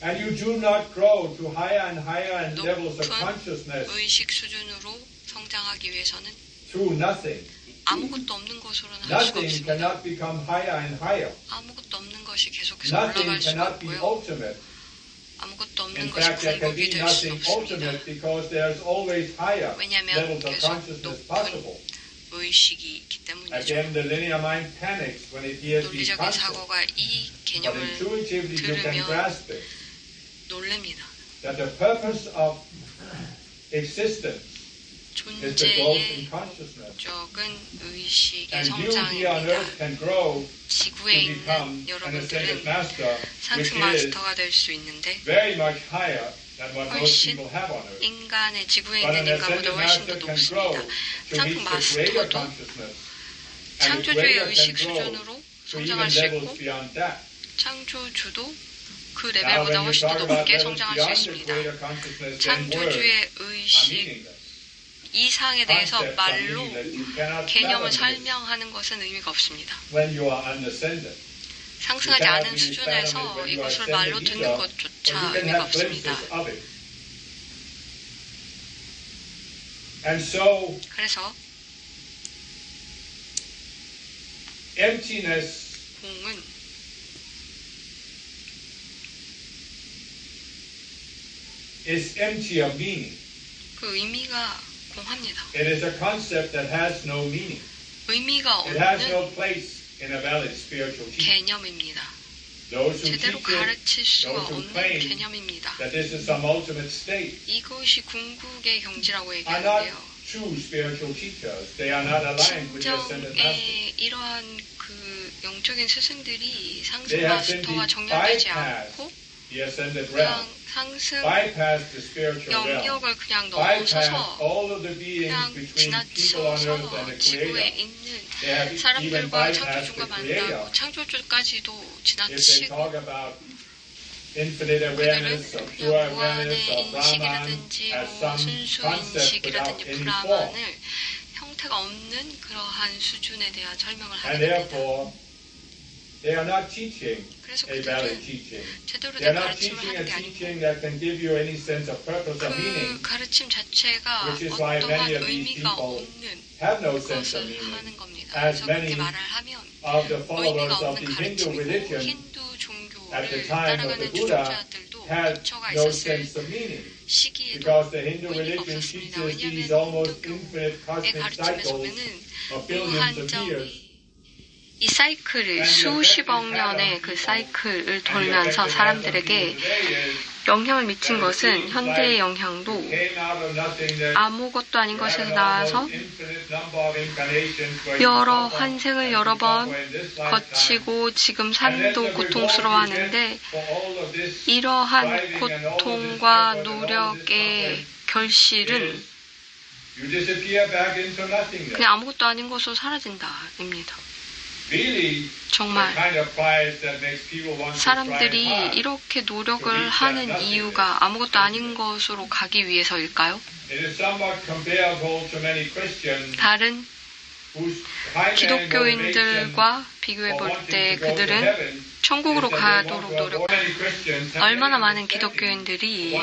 And you do not grow to higher and higher levels of 높은 consciousness 의식 수준으로 성장하기 위해서는 through nothing. 아무것도 없는 것으로는 할 수가 Nothing 없습니다. cannot become higher and higher. 아무것도 없는 것이 계속해서 Nothing 올라갈 수가 cannot be 없고요. ultimate. 아무것도 없는 In 것이 fact, there can 궁극이 be 될 수 nothing 없습니다. ultimate because there's always higher 왜냐하면 levels of 계속 consciousness 높은 possible. 의식이 있기 때문이죠. Again, the linear mind panics when it hears these 논리적인 concepts. 사고가 이 But 개념을 intuitively you can 들으면 grasp it. 놀랍니다. That the purpose of existence is the growth in 존재의 consciousness. 적은 의식의 And you here on earth 성장입니다. can grow 지구에 to 있는 become an ascended 여러분들은 master, which 상승 is 마스터가 될 수 있는데 very much higher than what most 훨씬 people have on earth. 인간의 지구에 But 있는 an 인간보다 ascended 훨씬 master 더 can grow 높습니다. to 상승 reach the greater 마스터도 consciousness. And the 창조주의 greater 의식 can grow 수준으로 to even 성장할 수 levels 있고 beyond that. 창조주도 그 Now, 레벨보다 when you 훨씬 더 talk about 높게 levels 성장할 수 beyond the 있습니다. greater consciousness, then words 창조주의 are 의식 meaningless. 이상에 대해서 Concepts are 말로 meaningless. You cannot 개념을 fathom this 설명하는 것은 의미가 없습니다. when you are unascended. 상승하지 않은 수준에서 이것을 말로 듣는 것조차 의미가 없습니다. And so, 그래서 emptiness 공은 is empty of meaning. 그 의미가 공합니다. It is a concept that has no meaning. 의미가 It has 없는 no place in a valid spiritual teaching. 개념입니다. Those who 제대로 teach it, 가르칠 수가 those who 없는 claim 개념입니다. that this is some ultimate state, 이것이 궁극의 경지라고 are not 얘기하는데요. true spiritual teachers. They are not aligned with the ascended master. 진정의 이러한 그 영적인 스승들이 상승 They have simply 마스터와 정렬되지 bypassed 않고 the ascended realm, 그냥 상승 bypassed the spiritual realm, 영역을 그냥 bypassed 넘어서서 all of the beings 그냥 between people on earth and 지나쳐서 the 지구에 Creator. 있는 They have even 사람들과 bypassed 창조주가 the Creator. 만나고 창조주까지도 If they 지나치고 talk about infinite awareness or 그들은 pure 그냥 awareness 무한의 or Brahman 인식이라든지 as 뭐 some 순수 concept without 인식이라든지 any form. 브라만을 형태가 없는 그러한 수준에 대한 설명을 하게 And 됩니다. therefore, they are not teaching 그래서 a valid 그들은 teaching. 제대로 They are 된 not 가르침을 teaching a 하는 게 아니고 teaching that can give you any sense of purpose or 그 meaning, 가르침 자체가 which is why 어떠한 many of these 의미가 people 없는 have no sense of 것을 meaning. 하는 겁니다. As 그래서 그렇게 many 말을 하면 of the 의미가 followers of 없는 the Hindu 가르침이고 religion 힌두 at the 종교를 time of the 따라가는 Buddha 주종자들도 had 부처가 no 있었을 sense of meaning. 시기에도 Because the Hindu 의미가 religion 없었습니다. teaches these 왜냐하면 almost 힌두교의 infinite cosmic 가르침에서 cycles 보면은 of billions of years. 무한정의 이 사이클을 수십억 년의 그 사이클을 돌면서 사람들에게 영향을 미친 것은 현대의 영향도 아무것도 아닌 것에서 나와서 여러 환생을 여러 번 거치고 지금 삶도 고통스러워하는데 이러한 고통과 노력의 결실은 그냥 아무것도 아닌 것으로 사라진다입니다. 정말 사람들이 이렇게 노력을 하는 이유가 아무것도 아닌 것으로 가기 위해서일까요? 다른 기독교인들과 비교해 볼 때 그들은 천국으로 가도록 얼마나 많은 기독교인들이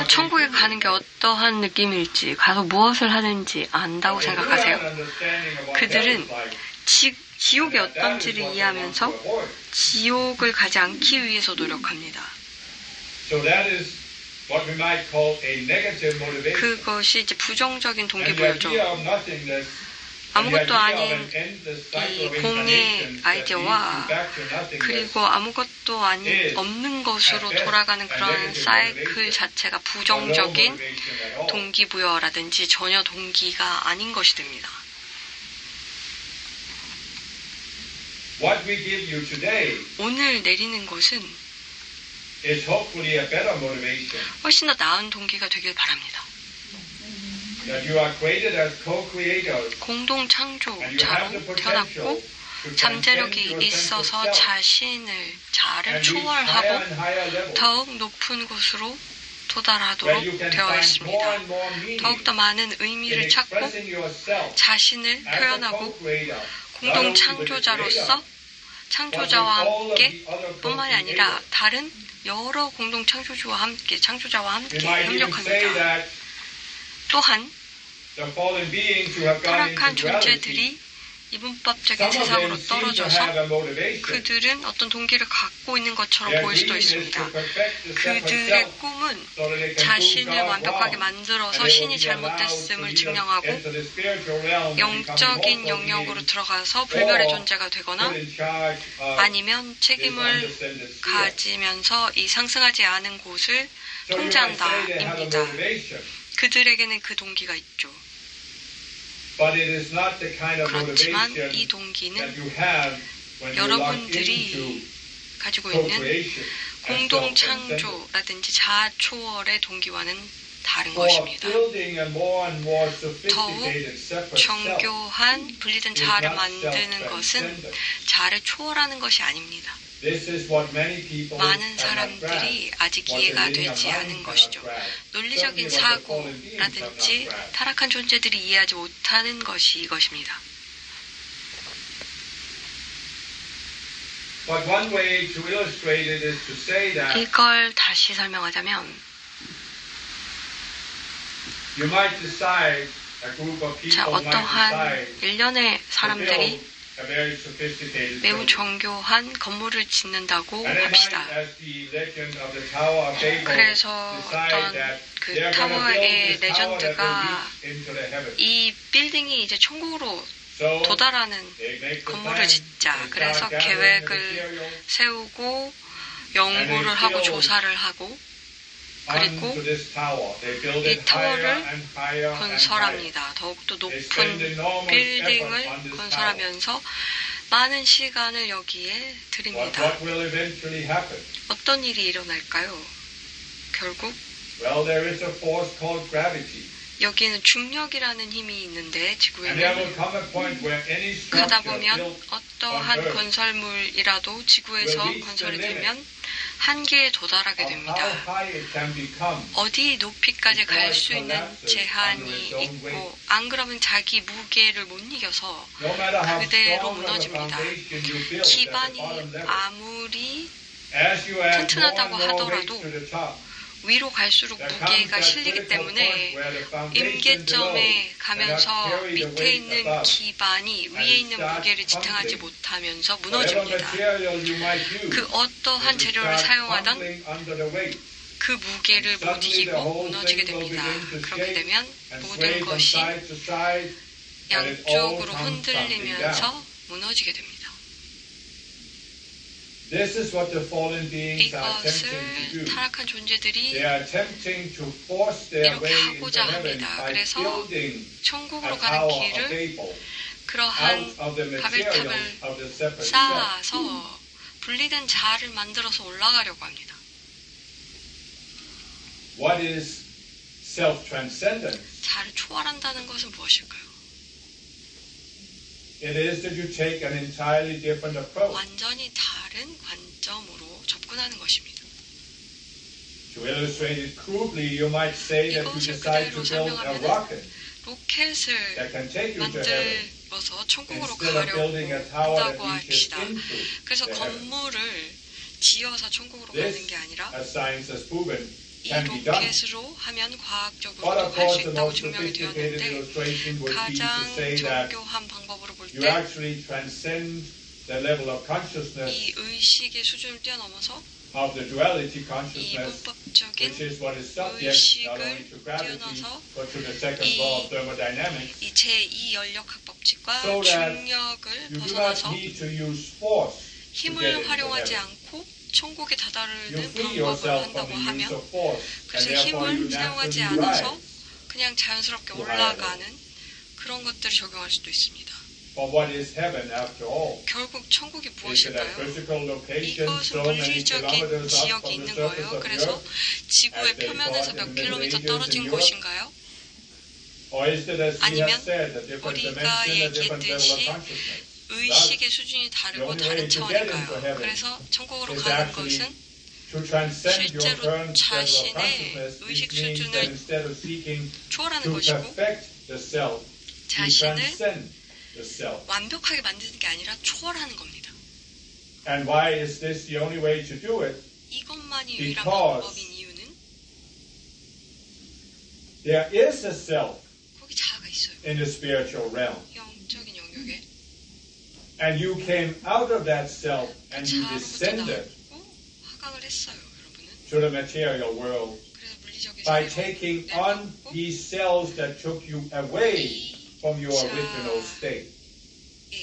천국에 가는 게 어떠한 느낌일지, 가서 무엇을 하는지 안다고 생각하세요? 그들은 지옥이 어떤지를 이해하면서 지옥을 가지 않기 위해서 노력합니다. 그것이 이제 부정적인 동기부여죠. 아무것도 아닌 이 공의 아이디어와 그리고 아무것도 없는 것으로 돌아가는 그런 사이클 자체가 부정적인 동기부여라든지 전혀 동기가 아닌 것이 됩니다. 오늘 내리는 것은 훨씬 더 나은 동기가 되길 바랍니다. 공동 창조자로 태어났고 잠재력이 있어서 자를 초월하고 더욱 높은 곳으로 도달하도록 되어 있습니다. 더욱더 많은 의미를 찾고 자신을 표현하고 공동 창조자로서 창조자와 함께 뿐만이 아니라 다른 여러 공동 창조자와 함께 협력합니다. 또한 타락한 존재들이 이분법적인 세상으로 떨어져서 그들은 어떤 동기를 갖고 있는 것처럼 보일 수도 있습니다. 그들의 꿈은 자신을 완벽하게 만들어서 신이 잘못됐음을 증명하고 영적인 영역으로 들어가서 불멸의 존재가 되거나 아니면 책임을 가지면서 이 상승하지 않은 곳을 통제한다입니다. 그들에게는 그 동기가 있죠. 그렇지만 이 동기는 여러분들이 가지고 있는 공동 창조라든지 자아 초월의 동기와는 다른 것입니다. 더욱 정교한 분리된 자아를 만드는 것은 자아를 초월하는 것이 아닙니다. 많은 사람들이 아직 이해가 되지 않은 것이죠. 논리적인 사고라든지 타락한 존재들이 이해하지 못하는 것이 이것입니다. 이걸 다시 설명하자면 어떠한 일련의 사람들이 매우 정교한 건물을 짓는다고 합시다. 그래서 어떤 그 타워의 레전드가 이 빌딩이 이제 천국으로 도달하는 건물을 짓자. 그래서 계획을 세우고 연구를 하고 조사를 하고 그리고 이 타워를 건설합니다. 더욱더 높은 빌딩을 건설하면서 많은 시간을 여기에 들입니다. 어떤 일이 일어날까요? 결국 여기에는 중력이라는 힘이 있는데 지구에는 가다 보면 어떠한 건설물이라도 지구에서 건설이 되면 한계에 도달하게 됩니다. 어디 높이까지 갈 수 있는 제한이 있고 안 그러면 자기 무게를 못 이겨서 그대로 무너집니다. 기반이 아무리 튼튼하다고 하더라도 위로 갈수록 무게가 실리기 때문에 임계점에 가면서 밑에 있는 기반이 위에 있는 무게를 지탱하지 못하면서 무너집니다. 그 어떠한 재료를 사용하던 그 무게를 못 이기고 무너지게 됩니다. 그렇게 되면 모든 것이 양쪽으로 흔들리면서 무너지게 됩니다. This is what the fallen beings are attempting to 이것을 do. 타락한 존재들이 They are attempting to force their 이렇게 way into 하고자 heaven 합니다. by 그래서 building a 천국으로 가는 tower of 길을 Babel 그러한 out of the materials 바벨탑을 of the separate self. 쌓아서 분리된 자아를 만들어서 올라가려고 합니다. What is self-transcendence? 자아를 초월한다는 것은 무엇일까요? It is that you take an entirely different approach. 완전히 다른 관점으로 접근하는 것입니다. To illustrate it crudely, you might say that you 이것을 decide 그대로 to build a 설명하면 rocket 로켓을 that can take you to heaven 만들어서 천국으로 instead of 가려고 building a tower that 한다고 reaches 합시다. into 그래서 the heaven. 건물을 지어서 천국으로 This, 가는 게 아니라 as science has proven, 이 can be done. 로켓으로 하면 But 과학적으로도 of 할 course, 수 the 있다고 most 증명이 sophisticated 되었는데 illustration would be to 가장 say that 정교한 방법으로 볼 you 때 actually transcend the level of consciousness 이 의식의 수준을 뛰어넘어서 of the duality 이 consciousness, 문법적인 which is what is subject not only to gravity 뛰어나서 but to the second law of thermodynamics, 이 제2 연력학 법칙과 so that 중력을 you do not 벗어나서 need to use force to get 힘을 into 활용하지 heaven. 않고 천국에 You 다다르는 free 방법을 yourself 한다고 from the use 하면 of force, and 그래서 therefore you 힘을 사용하지 naturally 않아서 rise. 그냥 자연스럽게 to 올라가는 그런 것들을 적용할 수도 있습니다. But what is heaven after all? 결국 천국이 Is it a 무엇일까요? physical location 이것은 so many 물리적인 kilometers up 지역이 from the 있는 surface 거예요. of the 그래서 earth? 지구의 as they 표면에서 thought in 몇 the Middle 킬로미터 Ages 떨어진 in Europe? 곳인가요? Or is it, as we 아니면 have said, a different 우리가 dimension, a different level of 얘기했듯이 consciousness? 의식의 수준이 다르고 다른 차원인가요? 그래서 천국으로 Is 가는 actually 것은 to transcend your 실제로 current level of 자신의 consciousness, 의식 which means 수준을 that instead of seeking 초월하는 to 것이고 perfect the self, you 자신을 transcend the self. 완벽하게 만드는 게 아니라 초월하는 겁니다. And why is this the only way to do it? 이것만이 유일한 Because 방법인 이유는 There is a self 거기 자아가 있어요. in the spiritual realm. 영적인 영역에 And you came out of that self 그 and you 자아로부터 descended 나왔고 하강을 했어요, 여러분은. to the material world 그래서 물리적인 by 세계로 taking on 내려왔고 these cells that took you away from your original state,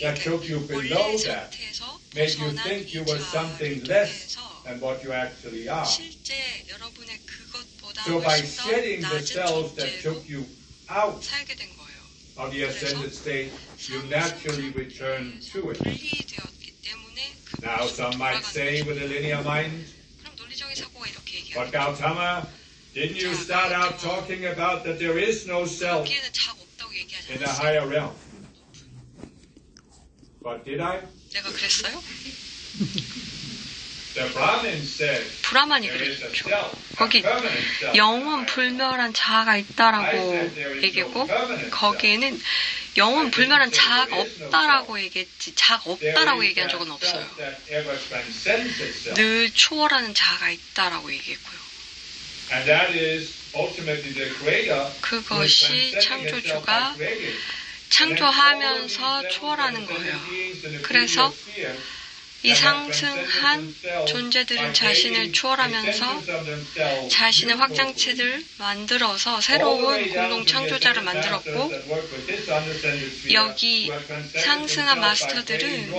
that took you below 원래 that, 상태에서 made you 벗어난 think 이 you were something less 자아를 than what you actually are. 실제 여러분의 그것보다 So by 훨씬 더 shedding the 낮은 cells that 존재로 took you out 살게 된 거예요. of the ascended state, you naturally return to it. 분리되었기 때문에 그 Now some might say with a linear mind, 그럼 논리적인 사고가 이렇게 but 얘기합니다. Gautama, didn't you start out talking about that there is no self 여기에는 자아가 없다고 얘기하지 in a 않았어요. higher realm? But did I? 내가 그랬어요? The Brahmin said 브라만이 there is a 그랬죠. self, a 거기 permanent self. 영원 불멸한 자아가 있다라고 얘기했고 거기에는 영원 불멸한 자아가 없다라고 얘기했지 자아가 없다라고 얘기한 적은 없어요. That ever transcends itself. 늘 초월하는 자아가 있다라고 얘기했고요. And that is ultimately the creator who is 그것이 transcending itself 창조주가 by creating. 창조하면서 초월하는 거예요. 그래서 이 상승한 존재들은 자신을 초월하면서 자신의 확장체를 만들어서 새로운 공동 창조자를 만들었고 여기 상승한 마스터들은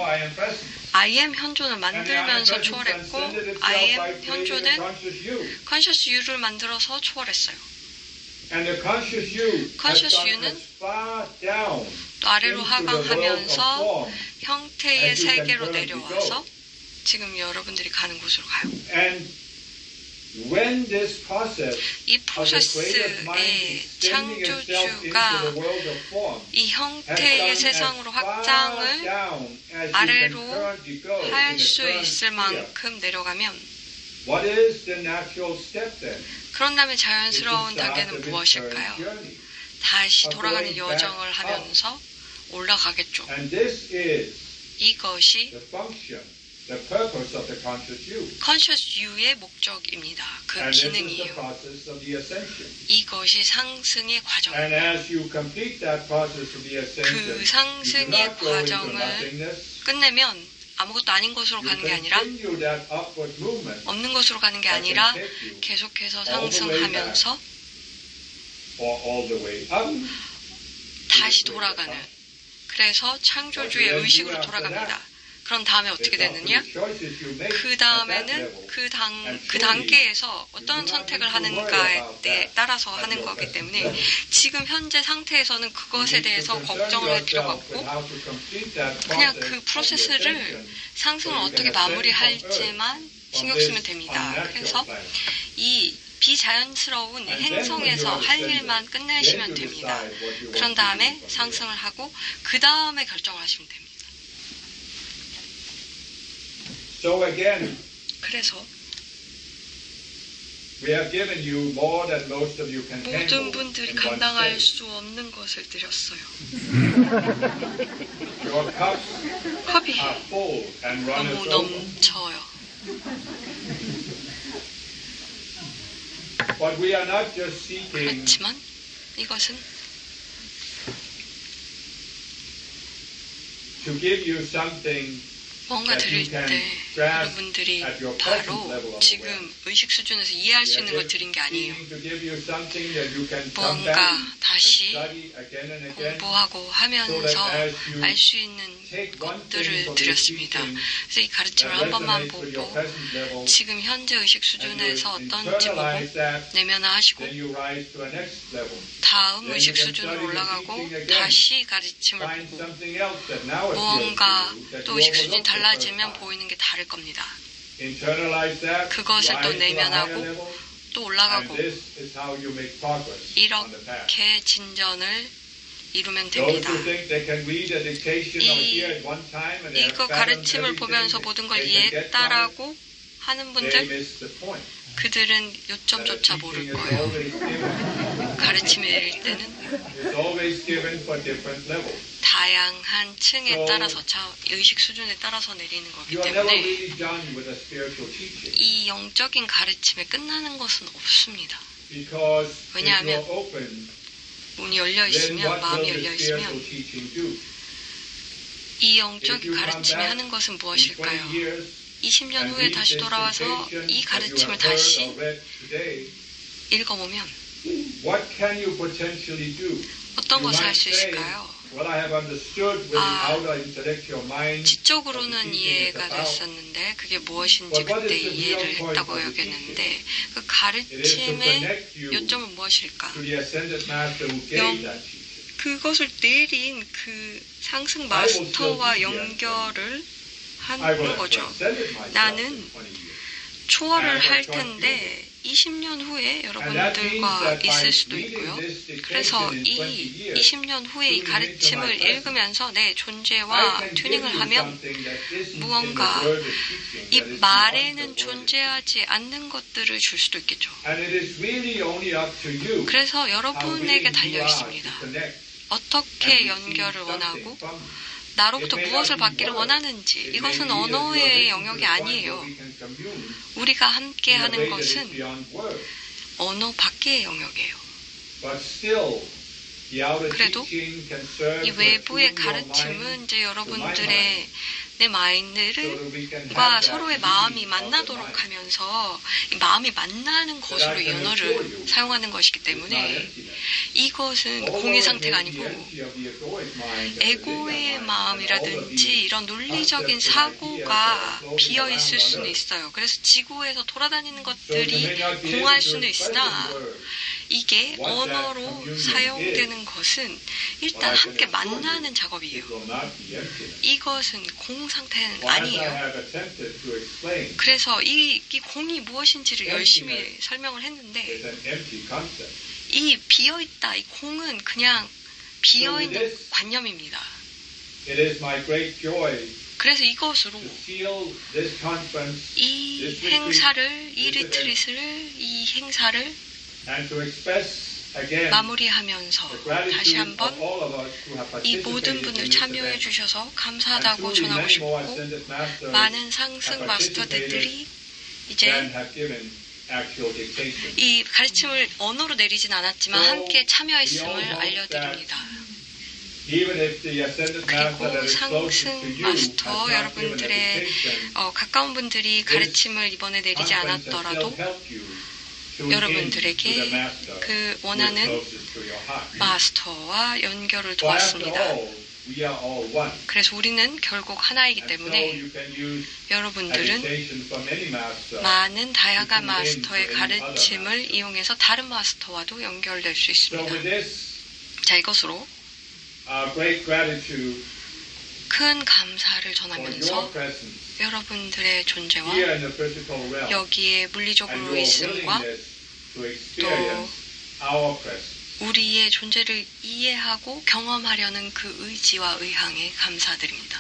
I am 현존을 만들면서 초월했고 I am 현존은 Conscious You를 만들어서 초월했어요. Conscious You는 또 아래로 하강하면서 형태의 세계로 내려와서 지금 여러분들이 가는 곳으로 가요. 이 프로세스의 창조주가 이 형태의 세상으로 확장을 아래로 할 수 있을 만큼 내려가면 그런 다음에 자연스러운 단계는 무엇일까요? 다시 돌아가는 여정을 하면서 올라가겠죠. 이것이 Conscious You의 목적입니다. 그 기능이에요. 이것이 상승의 과정입니다. 그 상승의 과정을 끝내면 아무것도 아닌 곳으로 가는 게 아니라 없는 곳으로 가는 게 아니라 계속해서 상승하면서 다시 돌아가는 그래서 창조주의 의식으로 돌아갑니다. 그런 다음에 어떻게 되느냐? 그 다음에는 그 단계에서 어떤 선택을 하는가에 따라서 하는 거기 때문에 지금 현재 상태에서는 그것에 대해서 걱정을 할 필요가 없고 그냥 그 프로세스를 상승을 어떻게 마무리할지만 신경 쓰면 됩니다. 그래서 이 비자연스러운 행성에서 할 일만 끝내시면 됩니다. 그런 다음에 상승을 하고 그 다음에 결정을 하시면 됩니다. So again, 그래서 we have given you more than most of you can handle. 모든 분들이 in one 감당할 sitting. 수 없는 것을 드렸어요. Your cups 컵이 are full and 너무 runneth over. 넘쳐요. But we are not just seeking 그렇지만 이것은 to give you something 뭔가 드릴 때 여러분들이 바로 지금 의식 수준에서 이해할 수 있는 걸 드린 게 아니에요. 뭔가 다시 공부하고 하면서 알 수 있는 것들을 드렸습니다. 그래서 이 가르침을 한 번만 보고 지금 현재 의식 수준에서 어떤지 보고 내면화하시고 다음 의식 수준으로 올라가고 다시 가르침을 보고 무언가 또 의식 수준이 달라지면 보이는 게 다를 겁니다. 그것을 또 내면하고 또 올라가고 이렇게 진전을 이루면 됩니다. 이거 가르침을 보면서 모든 걸 이해했다라고 하는 분들 그들은 요점조차 모를 거예요. 가르침을 내릴 때는 다양한 층에 따라서 의식 수준에 따라서 내리는 거기 때문에 이 영적인 가르침에 끝나는 것은 없습니다. 왜냐하면 문이 열려 있으면 마음이 열려 있으면 이 영적인 가르침이 하는 것은 무엇일까요? 20년 후에 다시 돌아와서 이 가르침을 다시 읽어보면 어떤 것을 할 수 있을까요? 지적으로는 이해가 됐었는데 그게 무엇인지 그때 이해를 했다고 여겼는데 그 가르침의 요점은 무엇일까? 그것을 내린 그 상승 마스터와 연결을 하는 거죠. 나는 초월을 할 텐데 20년 후에 여러분들과 있을 수도 있고요. 그래서 이 20년 후에 이 가르침을 읽으면서 내 존재와 튜닝을 하면 무언가 이 말에는 존재하지 않는 것들을 줄 수도 있겠죠. 그래서 여러분에게 달려 있습니다. 어떻게 연결을 원하고 나로부터 무엇을 받기를 원하는지 이것은 언어의 영역이 아니에요. 우리가 함께 하는 것은 언어 밖의 영역이에요. 그래도 이 외부의 가르침은 이제 여러분들의 내 마인드가 서로의 마음이 만나도록 하면서 이 마음이 만나는 것으로 이 언어를 사용하는 것이기 때문에 이것은 공의 상태가 아니고 에고의 마음이라든지 이런 논리적인 사고가 비어 있을 수는 있어요. 그래서 지구에서 돌아다니는 것들이 공할 수는 있으나 이게 언어로 사용되는 것은 일단 함께 만나는 작업이에요. 이것은 공 상태는 아니에요. 그래서 이 공이 무엇인지를 열심히 설명을 했는데 이 비어있다, 이 공은 그냥 비어있는 관념입니다. 그래서 이것으로 이 행사를, 이 리트릿을, 이 행사를 마무리하면서 다시 한번 이 모든 분들 참여해 주셔서 감사하다고 전하고 싶고 많은 상승 마스터들이 이제 이 가르침을 언어로 내리진 않았지만 함께 참여했음을 알려드립니다. 그리고 상승 마스터 여러분들의 가까운 분들이 가르침을 이번에 내리지 않았더라도 여러분들에게 그 원하는 마스터와 연결을 도왔습니다. We are all one. 그래서 우리는 결국 하나이기 And so 때문에 you can use 여러분들은 meditation from any master. 많은 다양한 마스터의 가르침을 이용해서 다른 마스터와도 연결될 수 So 있습니다. with this 자, 이것으로 great gratitude 큰 감사를 for your 전하면서 presence 여러분들의 존재와 here in the physical realm 여기에 and 물리적으로의 your 있음과 willingness to experience our presence. 우리의 존재를 이해하고 경험하려는 그 의지와 의향에 감사드립니다.